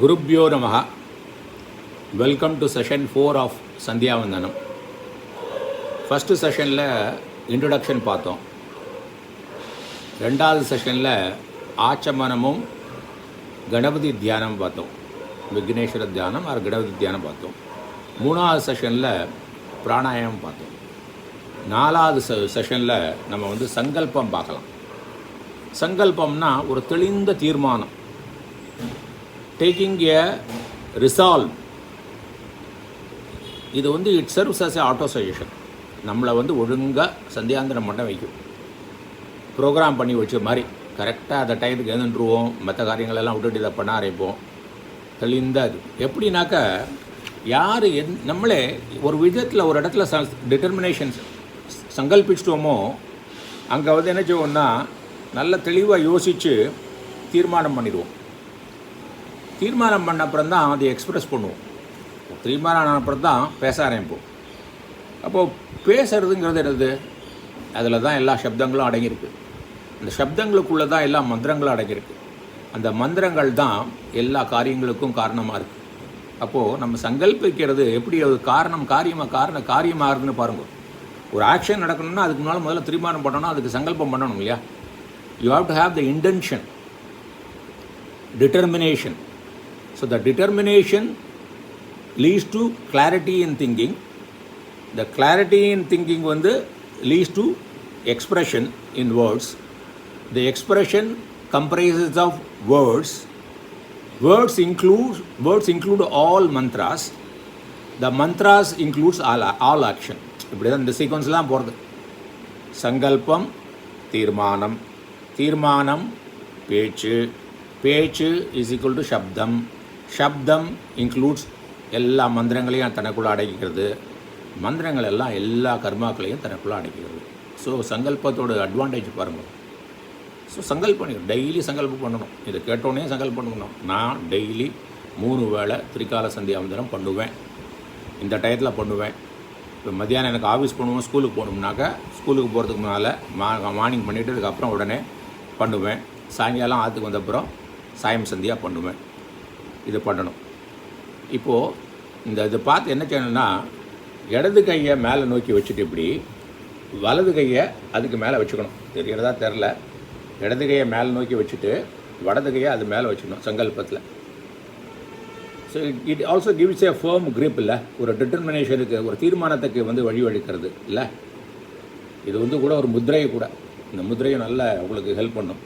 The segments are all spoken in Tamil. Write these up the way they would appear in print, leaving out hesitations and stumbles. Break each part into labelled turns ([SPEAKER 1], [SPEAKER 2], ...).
[SPEAKER 1] குருப்யோ நமஹ. வெல்கம் டு செஷன் 4 ஆஃப் சந்தியாவந்தனம். ஃபஸ்ட்டு செஷனில் இன்ட்ரொடக்ஷன் பார்த்தோம். ரெண்டாவது செஷனில் ஆச்சமனமும் கணபதி தியானம் பார்த்தோம். விக்னேஸ்வர தியானம் ஆர் கணபதி தியானம் பார்த்தோம். மூணாவது செஷனில் பிராணாயாமம் பார்த்தோம். நாலாவது செஷனில் நம்ம சங்கல்பம் பார்க்கலாம். சங்கல்பம்னா ஒரு தெளிந்த தீர்மானம், டேக்கிங் ஏ ரிசால்வ். இது it serves as a autosuggestion. நம்மளை ஒழுங்காக சந்தியாந்தனம் பண்ண வைக்கும். ப்ரோக்ராம் பண்ணி வச்ச மாதிரி கரெக்டாக அந்த டைத்துக்கு எழுந்துருவோம். மற்ற காரியங்களெல்லாம் விட்டுட்டு இதை பண்ண ஆரம்பிப்போம். தெளிந்த அது எப்படின்னாக்கா, யார் நம்மளே ஒரு விதத்தில் ஒரு இடத்துல டிட்டர்மினேஷன்ஸ் சங்கல்பிச்சிட்டோமோ அங்கே என்ன செய்வோம்னா நல்ல தெளிவாக யோசித்து தீர்மானம் பண்ணிடுவோம். தீர்மானம் பண்ண அப்புறம் தான் அதை எக்ஸ்ப்ரெஸ் பண்ணுவோம். தீர்மானம் ஆன அப்புறம் தான் பேச ஆரம்பிப்போம். அப்போது பேசுறதுங்கிறது என்னது? அதில் தான் எல்லா சப்தங்களும் அடங்கியிருக்கு. அந்த சப்தங்களுக்குள்ளே தான் எல்லா மந்திரங்களும் அடங்கியிருக்கு. அந்த மந்திரங்கள் தான் எல்லா காரியங்களுக்கும் காரணமாக இருக்குது. அப்போது நம்ம சங்கல்பிக்கிறது எப்படி அது காரியமாகுதுன்னு பாருங்கள். ஒரு ஆக்ஷன் நடக்கணும்னா அதுக்கு முன்னால் முதல்ல தீர்மானம் பண்ணணும், அதுக்கு சங்கல்பம் பண்ணணும் இல்லையா? You have to have the intention, determination. So the determination leads to clarity in thinking. The clarity in thinking leads to expression in words. The expression comprises of words. Words include all mantras. The mantras includes all action. இப்படி தான் இந்த சீக்வன்ஸ்லாம் போகிறது. சங்கல்பம் தீர்மானம், தீர்மானம் பேச்சு, பேச்சு இஸ் ஈக்குவல் டு சப்தம், சப்தம் இன்க்ளூட்ஸ் எல்லா மந்திரங்களையும் தனக்குள்ளே அடக்கிக்கிறது, மந்திரங்கள் எல்லாம் எல்லா கர்மாக்களையும் தனக்குள்ளே அடக்கிக்கிறது. ஸோ சங்கல்பத்தோட அட்வான்டேஜ் பாருங்கள். ஸோ சங்கல்பம் டெய்லி சங்கல்பம் பண்ணணும். இதை கேட்டோன்னே சங்கல்பம் பண்ணணும். நான் டெய்லி 3 வேளை திரிகால சந்தியாவந்தனம் பண்ணுவேன். இந்த டயத்தில் பண்ணுவேன். இப்போ மத்தியானம் எனக்கு ஆஃபீஸ் பண்ணுவோம், ஸ்கூலுக்கு போகணும்னாக்கா ஸ்கூலுக்கு போகிறதுக்கு முன்னால் மார்னிங் பண்ணிவிட்டு அதுக்கப்புறம் உடனே பண்ணுவேன். சாயங்காலம் ஆற்றுக்கு வந்தப்புறம் சாயம் சந்தியாக பண்ணுவேன். இது பண்ணணும். இப்போது இதை பார்த்து என்ன செய்யணும்னா, இடது கையை மேலே நோக்கி வச்சுட்டு இப்படி வலது கையை அதுக்கு மேலே வச்சுக்கணும். தெரிகிறதா தெரில. இடது கையை மேலே நோக்கி வச்சுட்டு வலது கையை அது மேலே வச்சுக்கணும் சங்கல்பத்தில். So it also gives a firm grip இல்லை? ஒரு டிட்டர்மினேஷனுக்கு, ஒரு தீர்மானத்துக்கு வழிவழிக்கிறது இல்லை? இது கூட ஒரு முத்திரை கூட. இந்த முத்திரையும் நல்லா உங்களுக்கு ஹெல்ப் பண்ணும்.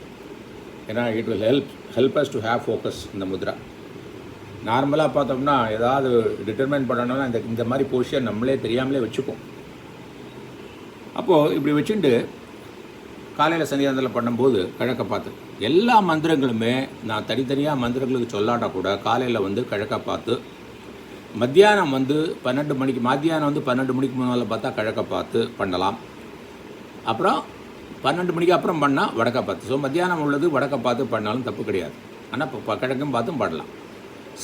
[SPEAKER 1] ஏன்னா it will help us to have focus. இந்த முத்ரா நார்மலாக பார்த்தோம்னா ஏதாவது டிட்டர்மைன் பண்ணணும்னா இந்த மாதிரி பொசிஷன் நம்மளே தெரியாமலே வச்சுப்போம். அப்போது இப்படி வச்சுட்டு காலையில் சந்தியாந்தத்தில் பண்ணும்போது கிழக்க பார்த்து எல்லா மந்திரங்களுமே நான் தனித்தனியாக மந்திரங்களுக்கு சொல்லாட்டா கூட காலையில் கிழக்க பார்த்து, மத்தியானம் 12 மணிக்கு, மத்தியானம் 12 மணிக்கு முன்னால் பார்த்தா கிழக்க பார்த்து பண்ணலாம். அப்புறம் 12 மணிக்கு அப்புறம் பண்ணால் வடக்க பார்த்து. ஸோ மத்தியானம் உள்ளது வடக்க பார்த்து பண்ணாலும் தப்பு கிடையாது. ஆனால் இப்போ கிழக்கும் பார்த்தும் பண்ணலாம்.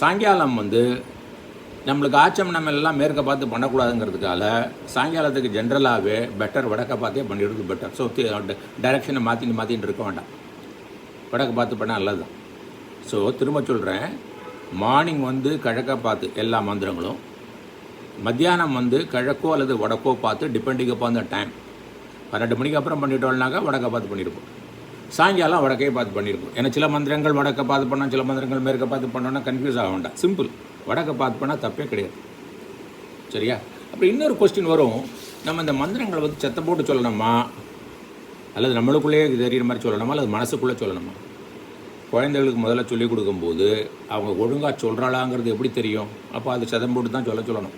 [SPEAKER 1] சாயங்காலம் நம்மளுக்கு ஆச்சமனம் எல்லாம் மேற்க பார்த்து பண்ணக்கூடாதுங்கிறதுக்காக சாயங்காலத்துக்கு ஜென்ரலாகவே பெட்டர் வடக்க பார்த்தே பண்ணிடுறது பெட்டர். ஸோ டைரெக்ஷனை மாற்றிட்டு இருக்க வேண்டாம். வடக்க பார்த்து பண்ணால் நல்லது. ஸோ திரும்ப சொல்கிறேன், மார்னிங் கிழக்க பார்த்து எல்லா மந்திரங்களும், மத்தியானம் கிழக்கோ அல்லது வடக்கோ பார்த்து டிபெண்டிங் அப்பான் த டைம். 12 மணிக்கு அப்புறம் பண்ணிட்டோம்னாக்கா வடக்க பார்த்து பண்ணியிருப்போம். சாயங்காலம் வடக்கே பார்த்து பண்ணியிருப்போம். ஏன்னா சில மந்திரங்கள் வடக்க பார்த்து பண்ணோம், சில மந்திரங்கள் மேற்க பார்த்து பண்ணோன்னா கன்ஃபியூஸ் ஆக வேண்டாம். சிம்பிள். வடக்க பார்த்து பண்ணால் தப்பே கிடையாது. சரியா? அப்புறம் இன்னொரு கொஸ்டின் வரும், நம்ம இந்த மந்திரங்களை செத்த போட்டு சொல்லணுமா, அல்லது நம்மளுக்குள்ளேயே தெரிகிற மாதிரி சொல்லணுமா, அல்லது மனசுக்குள்ளே சொல்லணுமா? குழந்தைகளுக்கு முதல்ல சொல்லிக் கொடுக்கும்போது அவங்க ஒழுங்காக சொல்கிறாளாங்கிறது எப்படி தெரியும்? அப்போ அது சதம் போட்டு தான் சொல்லணும்.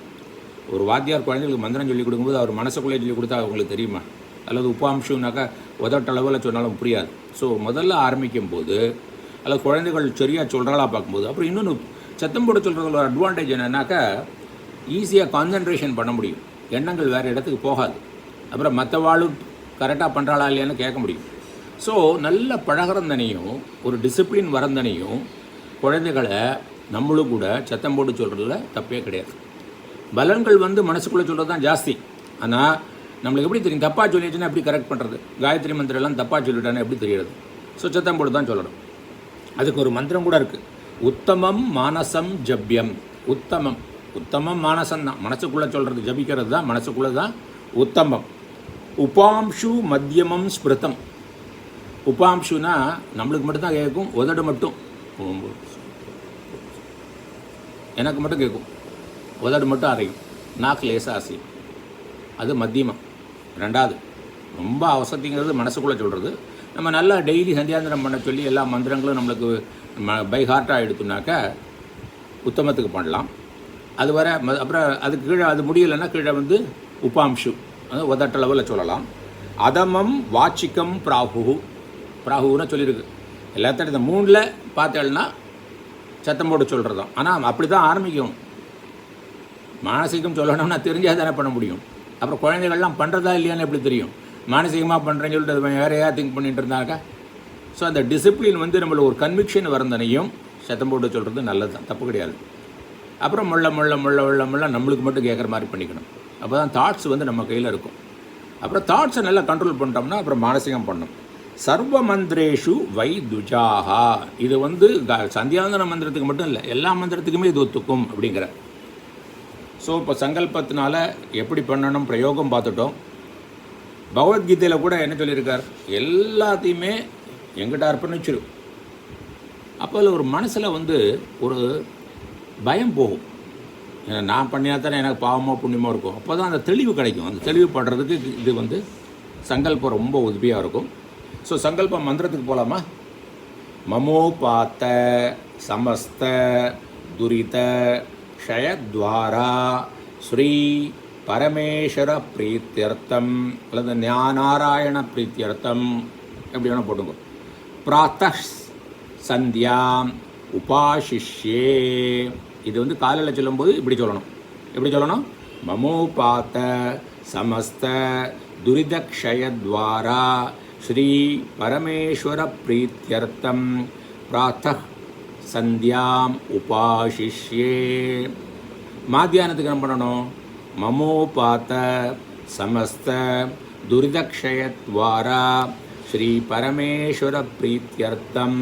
[SPEAKER 1] ஒரு வாத்தியார் குழந்தைகளுக்கு மந்திரம் சொல்லிக் கொடுக்கும்போது அவர் மனசுக்குள்ளே சொல்லிக் கொடுத்தா அவங்களுக்கு தெரியுமா? அல்லது உப்பாம்சம்னாக்கா உதட்டளவில் சொன்னாலும் புரியாது. ஸோ முதல்ல ஆரம்பிக்கும் போது அல்லது குழந்தைகள் சரியாக சொல்கிறாளா பார்க்கும்போது, அப்புறம் இன்னொன்று சத்தம் போட்டு சொல்கிறதுல ஒரு அட்வான்டேஜ் என்னன்னாக்கா, ஈஸியாக கான்சன்ட்ரேஷன் பண்ண முடியும். எண்ணங்கள் வேறு இடத்துக்கு போகாது. அப்புறம் மற்றவாளும் கரெக்டாக பண்ணுறாளா இல்லையான்னு கேட்க முடியும். ஸோ நல்ல பழகிறந்தனையும் ஒரு டிசிப்ளின் வரந்தனையும் குழந்தைகளை நம்மளும் கூட சத்தம் போட்டு சொல்கிறதுல தப்பே கிடையாது. பலன்கள் மனசுக்குள்ளே சொல்கிறது தான் ஜாஸ்தி. ஆனால் நம்மளுக்கு எப்படி தெரியும்? தப்பாக சொல்லிடுச்சுன்னா எப்படி கரெக்ட் பண்ணுறது? காயத்ரி மந்திரம் எல்லாம் தப்பாக சொல்லிட்டானே எப்படி தெரியாது? ஸோ சத்தம் போட்டு தான் சொல்லணும். அதுக்கு ஒரு மந்திரம் கூட இருக்குது. உத்தமம் மானசம் ஜப்யம். உத்தமம் உத்தமம் மானசம் தான், மனசுக்குள்ளே சொல்கிறது, ஜபிக்கிறது தான், மனசுக்குள்ளே தான் உத்தமம். உபாம்ஷு மத்தியமம் ஸ்மிருதம். உபாம்ஷுனா நம்மளுக்கு மட்டும்தான் கேட்கும், உதடு மட்டும் எனக்கு மட்டும் கேட்கும், உதடு மட்டும் அரையும், நாக்கு லேசாக அசையும். அது மத்தியமம். ரெண்டாவது ரொம்ப அவசரத்திங்கிறது மனசுக்குள்ளே சொல்கிறது. நம்ம நல்லா டெய்லி சந்தியாந்திரம் பண்ண சொல்லி எல்லா மந்திரங்களும் நம்மளுக்கு பை ஹார்ட்டாக எடுத்தோம்னாக்கா உத்தமத்துக்கு பண்ணலாம். அது வர அப்புறம் அதுக்கு கீழே அது முடியலைன்னா கீழே வந்து உபாம்ஷு, அது உதட்டளவில் சொல்லலாம். அதமம் வாச்சிக்கம் பிராகு. பிராகுன்னு சொல்லியிருக்கு. எல்லாத்தையும் இந்த 3ல் பார்த்தேன்னா சத்தம் போட்டு சொல்கிறது தான். ஆனால் அப்படி தான் ஆரம்பிக்கும். மானசீகம் சொல்லணும்னா தெரிஞ்சால் தானே பண்ண முடியும். அப்புறம் குழந்தைகள்லாம் பண்ணுறதா இல்லையான்னு எப்படி தெரியும்? மானசீகமாக பண்ணுறேன்னு சொல்லிட்டு அது வேறையாக திங்க் பண்ணிட்டு இருந்தாக்கா. ஸோ அந்த டிசிப்ளின் வந்து நம்மளுக்கு ஒரு கன்விக்ஷன் வரந்தனையும் சத்தம் போட்டு சொல்கிறது நல்லது தான், தப்பு கிடையாது. அப்புறம் முள்ள முள்ள முள்ள முள்ள முள்ள நம்மளுக்கு மட்டும் கேட்குற மாதிரி பண்ணிக்கணும். அப்போ தான் தாட்ஸ் வந்து நம்ம கையில் இருக்கும். அப்புறம் தாட்ஸை நல்லா கண்ட்ரோல் பண்ணிட்டோம்னா அப்புறம் மானசீகம் பண்ணணும். சர்வ மந்திரேஷு வை துஜாகா. இது வந்து சந்தியாவந்தன மந்திரத்துக்கு மட்டும் இல்லை, எல்லா மந்திரத்துக்குமே இது ஒத்துக்கும் அப்படிங்கிற. ஸோ இப்போ சங்கல்பத்தினால எப்படி பண்ணணும் பிரயோகம் பார்த்துட்டோம். பகவத்கீதையில் கூட என்ன சொல்லியிருக்கார், எல்லாத்தையுமே எங்கிட்ட அர்ப்பணிச்சிரு. அப்போ அதில் ஒரு மனசில் வந்து ஒரு பயம் போகும். ஏன்னா நான் பண்ணினா தானே எனக்கு பாவமோ புண்ணியமோ இருக்கும். அப்போ தான் அந்த தெளிவு கிடைக்கும். அந்த தெளிவு படுறதுக்கு இது வந்து சங்கல்பம் ரொம்ப உதவியாக இருக்கும். ஸோ சங்கல்பம் மந்திரத்துக்கு போகலாமா? மமோபாத்த சமஸ்த துரித க்ஷயத்வாரா ஸ்ரீ பரமேஸ்வர பிரீத்தியர்த்தம் அல்லது ஞானாராயண பிரீத்தியர்த்தம் எப்படி வேணால் போட்டுங்க. பிராத்தः சந்தியாம் உபாசிஷ்யே. இது வந்து காலையில் சொல்லும்போது இப்படி சொல்லணும். எப்படி சொல்லணும்? மமோபாத்த சமஸ்த துரிதக்ஷயத்வாரா ஸ்ரீ பரமேஸ்வர பிரீத்தியர்த்தம் பிராத்தः சந்தியாம் உபாசிஷ்யே. மாத்தியானத்துக்கு என்ன பண்ணணும்? மமோபாத்த சமஸ்த துரிதக்ஷயத்வாரா ஸ்ரீ பரமேஸ்வர பிரீத்தியர்த்தம்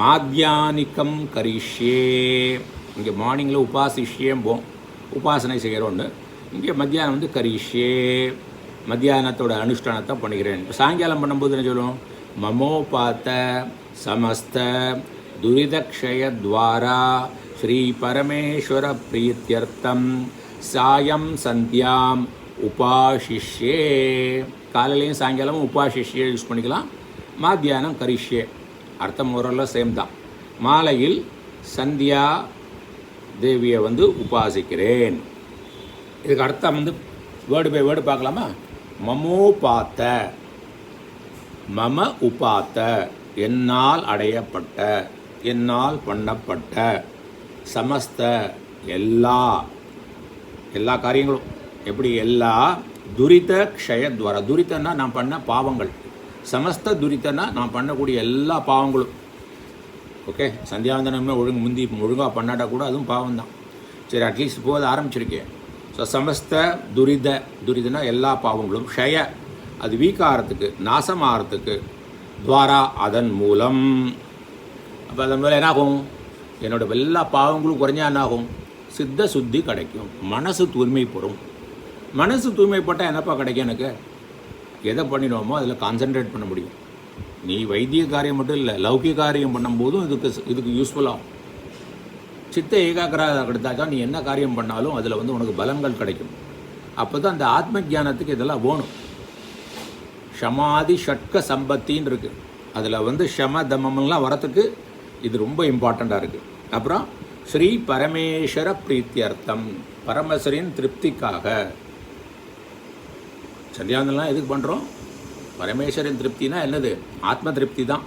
[SPEAKER 1] மாத்தியானிக்கம் கரிஷ்யே. இங்கே மார்னிங்கில் உபாசிஷ்யேம்போம், உபாசனை செய்கிறோன்னு. இங்கே மத்தியானம் வந்து கரிஷ்யே, மத்தியானத்தோட அனுஷ்டானத்தை பண்ணுகிறேன். இப்போ சாயங்காலம் பண்ணும்போது என்ன சொல்லுவோம்? மமோபாத்த சமஸ்த துரிதக்ஷயத்வாரா ஸ்ரீ பரமேஸ்வர பிரீத்தியர்த்தம் சாயம் சந்தியாம் உபாசிஷ்யே. காலையிலையும் சாயங்காலமும் உபாசிஷ்யே யூஸ் பண்ணிக்கலாம். மாத்தியானம் கரிஷ்யே, அர்த்தம் ஓரளவு சேம் தான். மாலையில் சந்தியா தேவியை வந்து உபாசிக்கிறேன். இதுக்கு அர்த்தம் வந்து வேர்டு பை வேர்டு பார்க்கலாமா? மமோபாத்த, மம உபாத்த என்னால் அடையப்பட்ட, என்னால் பண்ணப்பட்ட, சமஸ்த எல்லா எல்லா காரியங்களும். எப்படி? எல்லா துரித க்ஷயத்வாரா. துரிதன்னா நான் பண்ண பாவங்கள், சமஸ்த துரிதன்னா நான் பண்ணக்கூடிய எல்லா பாவங்களும். ஓகே, சந்தியாவந்தனமே ஒழுங்காக பண்ணாட்டா கூட அதுவும் பாவம் தான். சரி, அட்லீஸ்ட் போக ஆரம்பிச்சிருக்கேன். ஸோ சமஸ்த துரிதனா எல்லா பாவங்களும், க்ஷய அது வீக்காகிறதுக்கு, நாசமாகறதுக்கு, துவாரா அதன் மூலம். அப்போ அதன் மூலம் என்னாகும்? என்னோட எல்லா பாவங்களும் குறைஞ்சா என்னாகும்? சித்த சுத்தி கிடைக்கும், மனசு தூய்மைப்படும். மனசு தூய்மைப்பட்டால் என்னப்பா கிடைக்கும்? எனக்கு எதை பண்ணிடுவோமோ அதில் கான்சென்ட்ரேட் பண்ண முடியும். நீ வைத்திய காரியம் மட்டும் இல்லை, லௌகிக காரியம் பண்ணும்போதும் இதுக்கு யூஸ்ஃபுல்லாகும். சித்த ஏகாகிரதை கிடைத்தாக்கா நீ என்ன காரியம் பண்ணாலும் அதில் வந்து உனக்கு பலங்கள் கிடைக்கும். அப்போ தான் அந்த ஆத்ம ஜானத்துக்கு இதெல்லாம் வேணும். ஷமாதி ஷட்க சம்பத்தின்னு இருக்குது. அதில் வந்து ஷம தமம்லாம் வரத்துக்கு இது ரொம்ப இம்பார்ட்டண்ட்டாக இருக்குது. அப்புறம் ஸ்ரீ பரமேஸ்வர பிரீத்தியர்த்தம், பரமேஸ்வரின் திருப்திக்காக. சந்தியாவந்தனம்லாம் எதுக்கு பண்ணுறோம்? பரமேஸ்வரின் திருப்தினா என்னது? ஆத்ம திருப்தி தான்.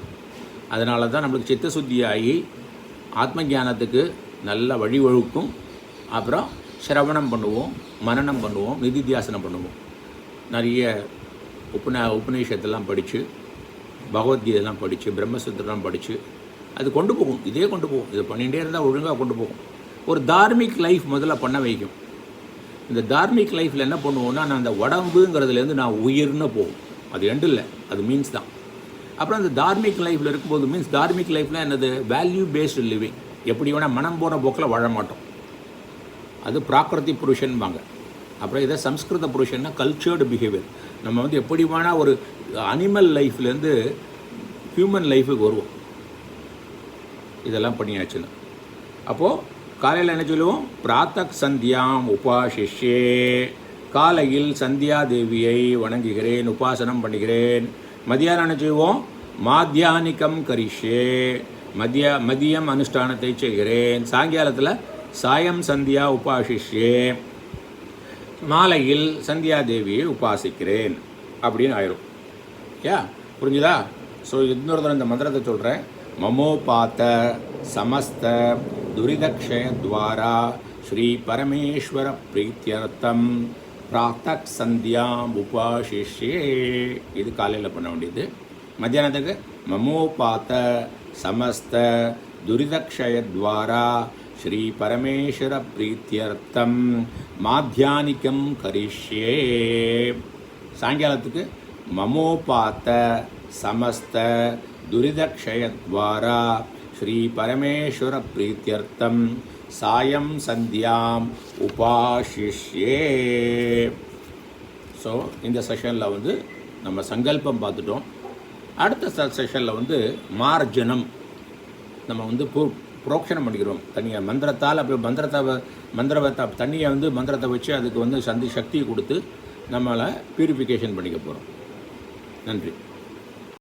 [SPEAKER 1] அதனால தான் நம்மளுக்கு சித்த சுத்தியாகி ஆத்ம ஞானத்துக்கு நல்ல வழிவகுக்கும். அப்புறம் சிரவணம் பண்ணுவோம், மனனம் பண்ணுவோம், நிதித்தியாசனம் பண்ணுவோம். நிறைய உபநிஷத்தெல்லாம் படித்து, பகவத்கீதைலாம் படித்து, பிரம்மசூத்திரம்லாம் படித்து அது கொண்டு போகும். இதே கொண்டு போகும். இதை பண்ணிகிட்டே இருந்தால் ஒழுங்காக கொண்டு போகும். ஒரு தார்மிக் லைஃப் முதல்ல பண்ண வைக்கும். இந்த தார்மிக் லைஃப்பில் என்ன பண்ணுவோம்னா, நான் அந்த உடம்புங்கிறதுலேருந்து நான் உயிர்னு போகும். அது எண்டு இல்லை, அது மீன்ஸ் தான். அப்புறம் அந்த தார்மிக் லைஃப்பில் இருக்கும்போது மீன்ஸ் தார்மிக் லைஃப்னால் என்னது? Value based living. எப்படி வேணால் மனம் போன போக்கில் வாழ மாட்டோம். அது பிராகிருதி புருஷன்பாங்க. அப்புறம் இதை சம்ஸ்கிருத புருஷன்னா கல்ச்சர்டு பிஹேவியர். நம்ம வந்து எப்படி வேணால் ஒரு அனிமல் லைஃப்லேருந்து ஹியூமன் லைஃபுக்கு வருவோம். இதெல்லாம் பண்ணியாச்சுன்னா அப்போது காலையில் என்ன சொல்லுவோம்? பிராத்தக் சந்தியாம் உபாசிஷ்யே, காலையில் சந்தியா தேவியை வணங்குகிறேன், உபாசனம் பண்ணுகிறேன். மதியானம் என்ன செய்வோம்? மாத்தியானிக்கம் கரிஷ்யே, மதியம் அனுஷ்டானத்தை செய்கிறேன். சாயங்காலத்தில் சாயம் சந்தியா உபாசிஷ்யே, மாலையில் சந்தியா தேவியை உபாசிக்கிறேன் அப்படின்னு ஆயிரும். புரிஞ்சுதா? ஸோ இன்னொரு தடவை இந்த மந்திரத்தை சொல்கிறேன். மமோபாத்த சமஸ்த துரிதக்ஷயத்வாரா ஸ்ரீ பரமேஸ்வர பிரீத்தியர்த்தம் பிராத்தக் சந்தியாம் உபாசிஷ்யே. இது காலையில் பண்ண வேண்டியது. மத்தியானத்துக்கு மமோபாத்த சமஸ்த துரிதக்ஷயத்வாரா ஸ்ரீ பரமேஸ்வர பிரீத்தியர்த்தம் மாத்தியானிக்கம் கரிஷ்யே. சாயங்காலத்துக்கு மமோபாத்த சமஸ்த துரிதக்ஷயத்வாரா ஸ்ரீ பரமேஸ்வர பிரீத்தியர்த்தம் சாயம் சந்தியாம் உபாசிஷ்யே. ஸோ இந்த செஷனில் வந்து நம்ம சங்கல்பம் பார்த்துட்டோம். அடுத்த செஷனில் வந்து மார்ஜனம் நம்ம வந்து புரோக்ஷனம் பண்ணிக்கிறோம் தனியாக மந்திரத்தால். அப்படி மந்திரத்தை தண்ணியை வந்து மந்திரத்தை வச்சு அதுக்கு வந்து சக்தியை கொடுத்து நம்மளை பியூரிஃபிகேஷன் பண்ணிக்க போகிறோம். நன்றி.